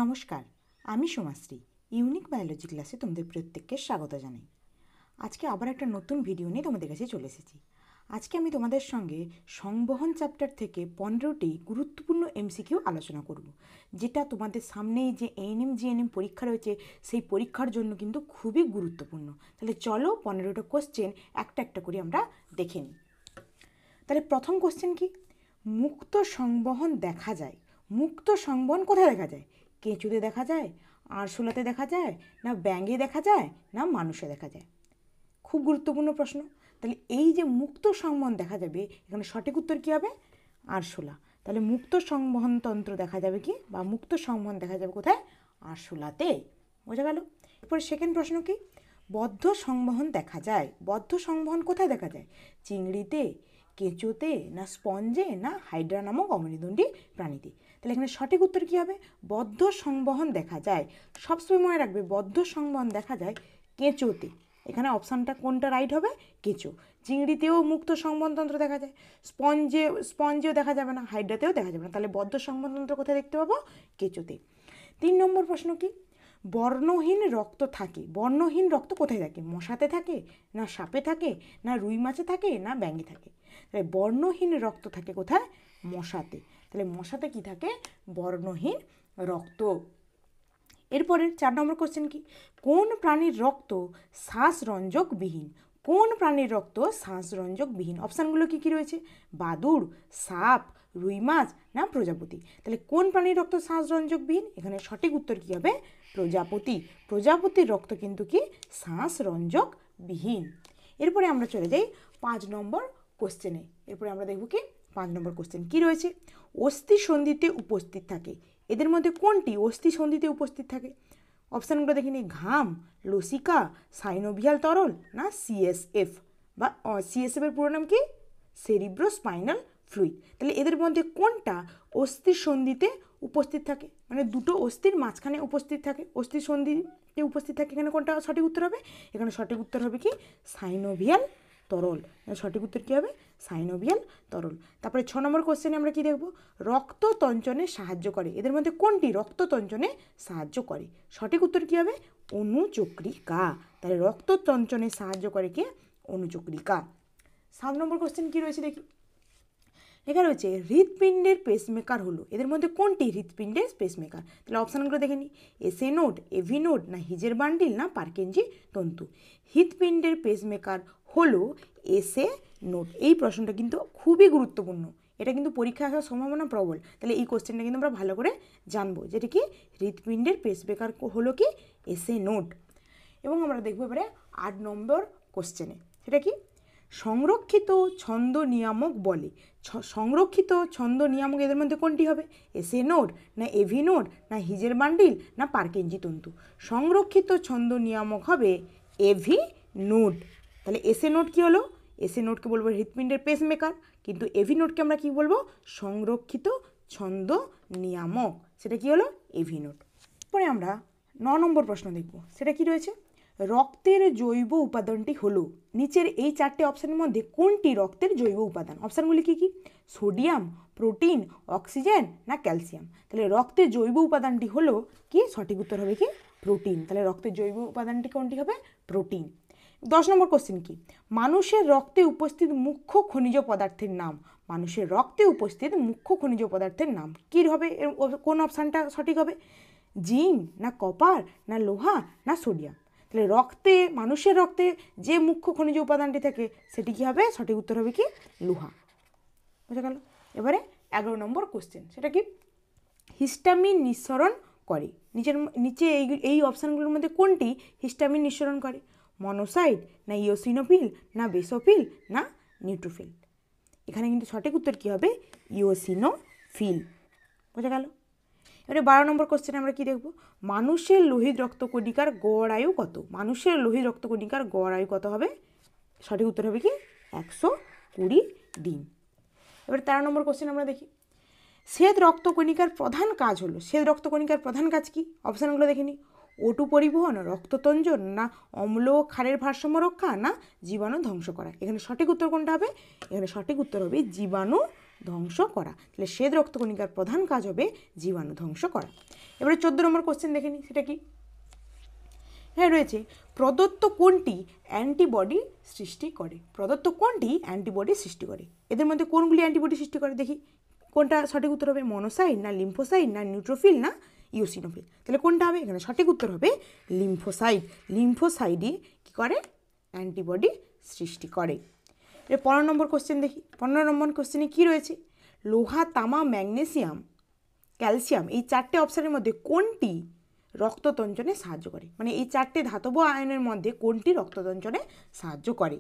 নমস্কার, আমি Somashree. Unique biology ক্লাসে তোমাদের প্রত্যেককে স্বাগত জানাই। আজকে আবার একটা নতুন ভিডিও নিয়ে তোমাদের কাছে চলে এসেছি। আজকে আমি তোমাদের সঙ্গে সংবহন চ্যাপ্টার থেকে 15টি গুরুত্বপূর্ণ এমসিকিউ আলোচনা করব, যেটা তোমাদের সামনেই যে এএনএম জিএনএম পরীক্ষা রয়েছে সেই পরীক্ষার জন্য কিন্তু খুবই গুরুত্বপূর্ণ। তাহলে চলো 15টা কোশ্চেন একটা একটা করে আমরা দেখে নিই। তাহলে প্রথম কোশ্চেন কি? মুক্ত সংবহন দেখা যায়। মুক্ত সংবহন কোথায় দেখা যায়? কেঁচুতে দেখা যায়, আরশোলাতে দেখা যায়, না ব্যাঙে দেখা যায়, না মানুষে দেখা যায়? খুব গুরুত্বপূর্ণ প্রশ্ন। তাহলে এই যে মুক্ত সংবহন দেখা যাবে, এখানে সঠিক উত্তর কী হবে? আরশোলা। তাহলে মুক্ত সংবহন তন্ত্র দেখা যাবে কি, বা মুক্ত সংবহন দেখা যাবে কোথায়? আরশোলাতে। বোঝা গেল? এরপরে সেকেন্ড প্রশ্ন কি? বদ্ধ সংবহন দেখা যায়। বদ্ধ সংবহন কোথায় দেখা যায়? চিংড়িতে, কেঁচোতে, না স্পঞ্জে, না হাইড্রা নামক অমেরুদণ্ডী প্রাণীতে? তাহলে এখানে সঠিক উত্তর কী হবে? বদ্ধ সংবহন দেখা যায়। সবসময় মনে রাখবে, বদ্ধ সংবহন দেখা যায় কেঁচোতে। এখানে অপশানটা কোনটা রাইট হবে? কেঁচো। চিংড়িতেও মুক্ত সংবহনতন্ত্র দেখা যায়, স্পঞ্জেও দেখা যাবে না, হাইড্রাতেও দেখা যাবে না। তাহলে বদ্ধ সংবহনতন্ত্র কোথায় দেখতে পাবো? কেঁচোতে। 3 নম্বর প্রশ্ন কি? বর্ণহীন রক্ত থাকে। বর্ণহীন রক্ত কোথায় থাকে? মশাতে থাকে, না সাপে থাকে, না রুই মাছে থাকে, না ব্যাঙে থাকে? তাহলে বর্ণহীন রক্ত থাকে কোথায়? মশাতে। তাহলে মশাতে কি থাকে? বর্ণহীন রক্ত। এরপরে 4 নম্বর কোশ্চেন কি? কোন প্রাণীর রক্ত শ্বাসরঞ্জকবিহীন? কোন প্রাণীর রক্ত শ্বাসরঞ্জকবিহীন? অপশানগুলো কী কী রয়েছে? বাদুড়, সাপ, রুই মাছ, না প্রজাপতি? তাহলে কোন প্রাণীর রক্ত শ্বাসরঞ্জকবিহীন? এখানে সঠিক উত্তর কী হবে? প্রজাপতি। প্রজাপতির রক্ত কিন্তু কি শ্বাসরঞ্জকবিহীন। এরপরে আমরা চলে যাই 5 নম্বর কোশ্চেনে। এরপরে আমরা দেখব কি 5 নম্বর কোশ্চেন কী রয়েছে? অস্থি সন্ধিতে উপস্থিত থাকে। এদের মধ্যে কোনটি অস্থি সন্ধিতে উপস্থিত থাকে? অপশানগুলো দেখে নিই। ঘাম, লসিকা, সাইনোভিয়াল তরল, না সিএসএফ? বা সিএসএফ এর পুরো নাম কি? Cerebrospinal fluid. তাহলে এদের মধ্যে কোনটা অস্থি সন্ধিতে উপস্থিত থাকে? মানে দুটো অস্থির মাঝখানে উপস্থিত থাকে, অস্থি সন্ধিতে উপস্থিত থাকে। এখানে কোনটা সঠিক উত্তর হবে? এখানে সঠিক উত্তর হবে কি? সাইনোভিয়াল তরল। সঠিক উত্তর কী হবে? সাইনোভিয়াল তরল। তারপরে 6 নম্বর কোশ্চেনে আমরা কি দেখব? রক্ত তঞ্চনে সাহায্য করে। এদের মধ্যে কোনটি রক্ত তঞ্চনে সাহায্য করে? সঠিক উত্তর কী হবে? অনুচক্রিকা। তাহলে রক্ত তঞ্চনে সাহায্য করে কে? অনুচক্রিকা। 7 নম্বর কোশ্চেন কী রয়েছে দেখি। লেখা রয়েছে হৃৎপিণ্ডের পেসমেকার হলো। এদের মধ্যে কোনটি হৃৎপিণ্ডের পেসমেকার? তাহলে অপশানগুলো দেখে নিই। এসএ নোড, এভি নোড, না হিজের বান্ডিল, না পার্কেনজি তন্তু? হৃৎপিণ্ডের পেসমেকার হলো এসএ নোড। এই প্রশ্নটা কিন্তু খুবই গুরুত্বপূর্ণ। এটা কিন্তু পরীক্ষা আসার সম্ভাবনা প্রবল। তাহলে এই কোশ্চেনটা কিন্তু আমরা ভালো করে জানবো, যেটা কি হৃৎপিণ্ডের পেসমেকার হলো কি? SA node. এবং আমরা দেখবো এবারে 8 নম্বর কোশ্চেনে। সেটা কি? সংরক্ষিত ছন্দ নিয়ামক বলে। সংরক্ষিত ছন্দ নিয়ামক এদের মধ্যে কোনটি হবে? এসএ নোড, না এভি নোড, না হিজের বান্ডিল, না পার্কেনজি তন্তু? সংরক্ষিত ছন্দ নিয়ামক হবে এভি নোড। তাহলে এসএ নোড কী হলো? এসএ নোডকে বলবো হৃৎপিণ্ডের পেসমেকার, কিন্তু এভি নোডকে আমরা কী বলবো? সংরক্ষিত ছন্দ নিয়ামক। সেটা কী হলো? AV node. পরে আমরা 9 নম্বর প্রশ্ন দেখব। সেটা কি রয়েছে? রক্তের জৈব উপাদানটি হলো। নিচের এই 4টে অপশানের মধ্যে কোনটি রক্তের জৈব উপাদান? অপশানগুলি কী কী? সোডিয়াম, প্রোটিন, অক্সিজেন, না ক্যালসিয়াম? তাহলে রক্তের জৈব উপাদানটি হলো কি? সঠিক উত্তর হবে কি? প্রোটিন। তাহলে রক্তের জৈব উপাদানটি কোনটি হবে? প্রোটিন। 10 নম্বর কোশ্চেন কি? মানুষের রক্তে উপস্থিত মুখ্য খনিজ পদার্থের নাম। মানুষের রক্তে উপস্থিত মুখ্য খনিজ পদার্থের নাম কী হবে? কোন অপশানটা সঠিক হবে? জিঙ্ক, না কপার, না লোহা, না সোডিয়াম? তাহলে রক্তে, মানুষের রক্তে যে মুখ্য খনিজ উপাদানটি থাকে সেটি কী হবে? সঠিক উত্তর হবে কি? লোহা। বোঝা গেল? এবারে 11 নম্বর কোশ্চেন। সেটা কি? হিস্টামিন নিঃসরণ করে। নিচে এই অপশানগুলোর মধ্যে কোনটি হিস্টামিন নিঃসরণ করে? মনোসাইট, না ইওসিনোফিল, না বেসোফিল, না নিউট্রোফিল? এখানে কিন্তু সঠিক উত্তর কী হবে? ইওসিনোফিল। বোঝা গেল? এবারে 12 নম্বর কোশ্চেনে আমরা কি দেখব? মানুষের লোহিত রক্তকণিকার গড় আয়ু কত? মানুষের লোহিত রক্তকণিকার গড় আয়ু কত হবে? সঠিক উত্তর হবে কি? 120 দিন। এবার 13 নম্বর কোশ্চেন আমরা দেখি। শ্বেত রক্তকণিকার প্রধান কাজ হলো। শ্বেত রক্তকণিকার প্রধান কাজ কি? অপশানগুলো দেখে নিই। ওটু পরিবহন, রক্ততঞ্জন, না অম্ল ও ক্ষারের ভারসাম্য রক্ষা, না জীবাণু ধ্বংস করা? এখানে সঠিক উত্তর কোনটা হবে? এখানে সঠিক উত্তর হবে জীবাণু ধ্বংস করা। তাহলে শ্বেত রক্তকণিকার প্রধান কাজ হবে জীবাণু ধ্বংস করা। এবারে 14 নম্বর কোশ্চেন দেখে নিই, সেটা কি? হ্যাঁ রয়েছে, প্রদত্ত কোনটি অ্যান্টিবডি সৃষ্টি করে? প্রদত্ত কোনটি অ্যান্টিবডি সৃষ্টি করে? এদের মধ্যে কোনগুলি অ্যান্টিবডি সৃষ্টি করে দেখি, কোনটা সঠিক উত্তর হবে? মনোসাইট না লিম্ফোসাইট না নিউট্রোফিল না ইওসিনোফিল? তাহলে কোনটা হবে? এখানে সঠিক উত্তর হবে লিম্ফোসাইট। লিম্ফোসাইটই কী করে? অ্যান্টিবডি সৃষ্টি করে। এর 15 নম্বর কোশ্চেন দেখি। 15 নম্বর কোশ্চেনে কী রয়েছে? লোহা, তামা, ম্যাগনেসিয়াম, ক্যালসিয়াম এই 4টে অপশানের মধ্যে কোনটি রক্ততঞ্চনে সাহায্য করে? মানে এই 4টে ধাতব আয়নের মধ্যে কোনটি রক্ততঞ্চনে সাহায্য করে?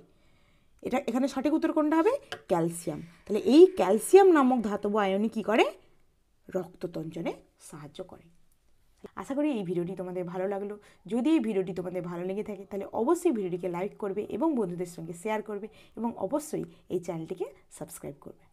এটা এখানে সঠিক উত্তর কোনটা হবে? ক্যালসিয়াম। তাহলে এই ক্যালসিয়াম নামক ধাতব আয়নই কী করে? রক্ততঞ্চনে সাহায্য করে। আশা করি এই ভিডিওটি তোমাদের ভালো লাগলো। যদি এই ভিডিওটি তোমাদের ভালো লেগে থাকে তাহলে অবশ্যই ভিডিওটিকে লাইক করবে এবং বন্ধুদের সঙ্গে শেয়ার করবে এবং অবশ্যই এই চ্যানেলটিকে সাবস্ক্রাইব করবে।